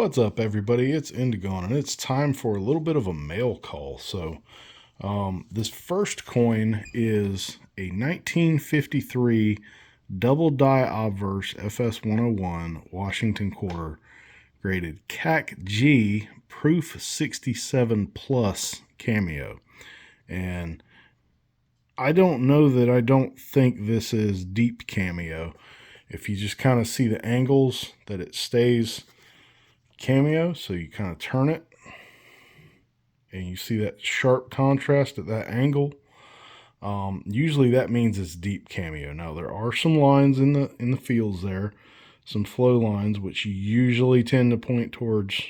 What's up, everybody? It's Indigon, and it's time for a little bit of a mail call. This first coin is a 1953 double die obverse FS 101 Washington quarter, graded CAC G Proof 67 Plus cameo. And I don't know that I don't think this is deep cameo. If you just kind of see the angles that it stays cameo, so you kind of turn it and you see that sharp contrast at that angle, usually that means it's deep cameo. Now there are some lines in the fields there, some flow lines, which usually tend to point towards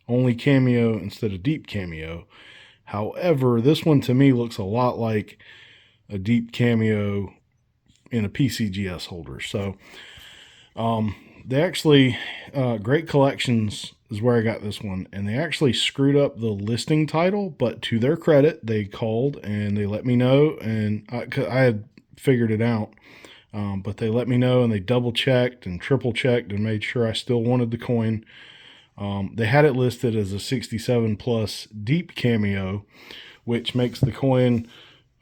only cameo instead of deep cameo. However, this one to me looks a lot like a deep cameo in a PCGS holder. So they actually, Great Collections is where I got this one, and they actually screwed up the listing title, but to their credit, they called and they let me know, and I had figured it out, but they let me know, and they double checked and triple checked and made sure I still wanted the coin. They had it listed as a 67 plus deep cameo, which makes the coin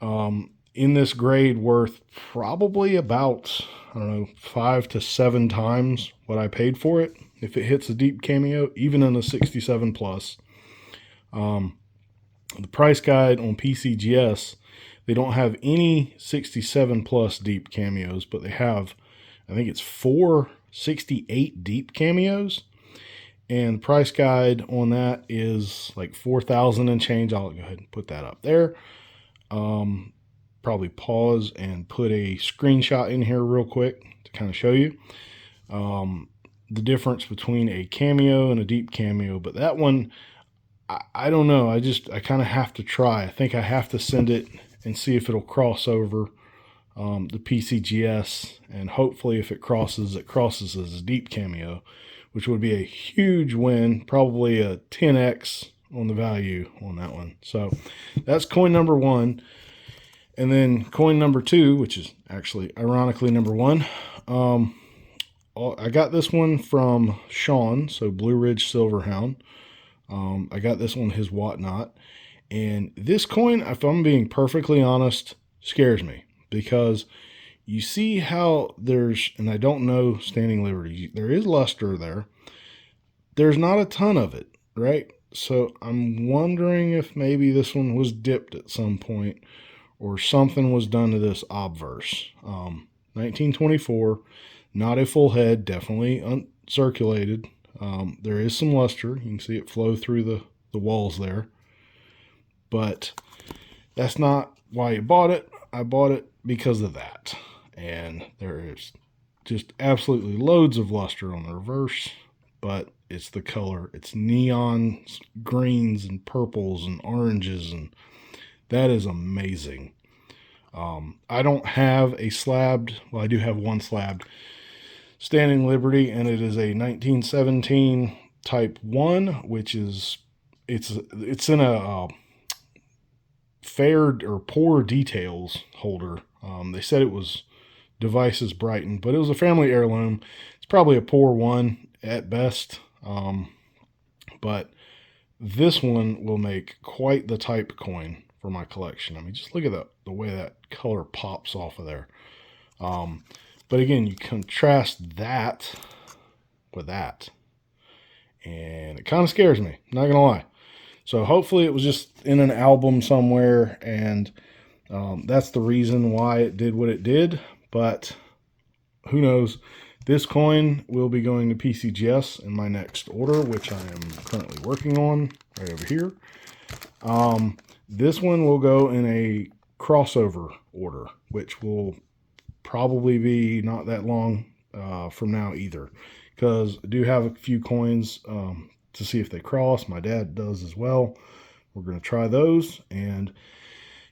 in this grade worth probably about, I don't know, 5 to 7 times what I paid for it if it hits a deep cameo, even in a 67 plus. The price guide on PCGS, they don't have any 67 plus deep cameos, but they have, I think it's 4 68 deep cameos. And the price guide on that is like 4,000 and change. I'll go ahead and put that up there. Probably pause and put a screenshot in here real quick to kind of show you the difference between a cameo and a deep cameo. But that one, I don't know. I kind of have to try. I think I have to send it and see if it'll cross over the PCGS. And hopefully if it crosses as a deep cameo, which would be a huge win, probably a 10x on the value on that one. So that's coin number one. And then coin number two, which is actually ironically number one, I got this one from Sean, so Blue Ridge Silverhound. I got this one, his Whatnot. And this coin, if I'm being perfectly honest, scares me, because you see how there's, and I don't know Standing Liberty, there is luster there. There's not a ton of it, right? So I'm wondering if maybe this one was dipped at some point, or something was done to this obverse. 1924, not a full head, definitely uncirculated. There is some luster. You can see it flow through the walls there. But that's not why I bought it. I bought it because of that. And there is just absolutely loads of luster on the reverse, but it's the color. It's neon greens and purples and oranges, and that is amazing. I don't have a slabbed, well, I do have one slabbed Standing Liberty, and it is a 1917 Type 1, which is, it's in a fair or poor details holder. They said it was Devices Brighton, but it was a family heirloom. It's probably a poor one at best, but this one will make quite the type coin for my collection. I mean, just look at the way that color pops off of there. But again, you contrast that with that, and it kind of scares me, not gonna lie. So hopefully it was just in an album somewhere, and that's the reason why it did what it did. But who knows? This coin will be going to PCGS in my next order, which I am currently working on right over here. This one will go in a crossover order, which will probably be not that long from now either, because I do have a few coins to see if they cross. My dad does as well. We're going to try those, and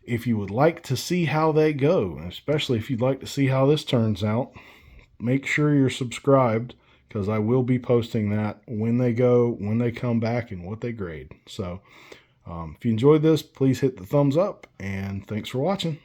if you would like to see how they go, especially if you'd like to see how this turns out, make sure you're subscribed, because I will be posting that when they go, when they come back, and what they grade. So if you enjoyed this, please hit the thumbs up, and thanks for watching.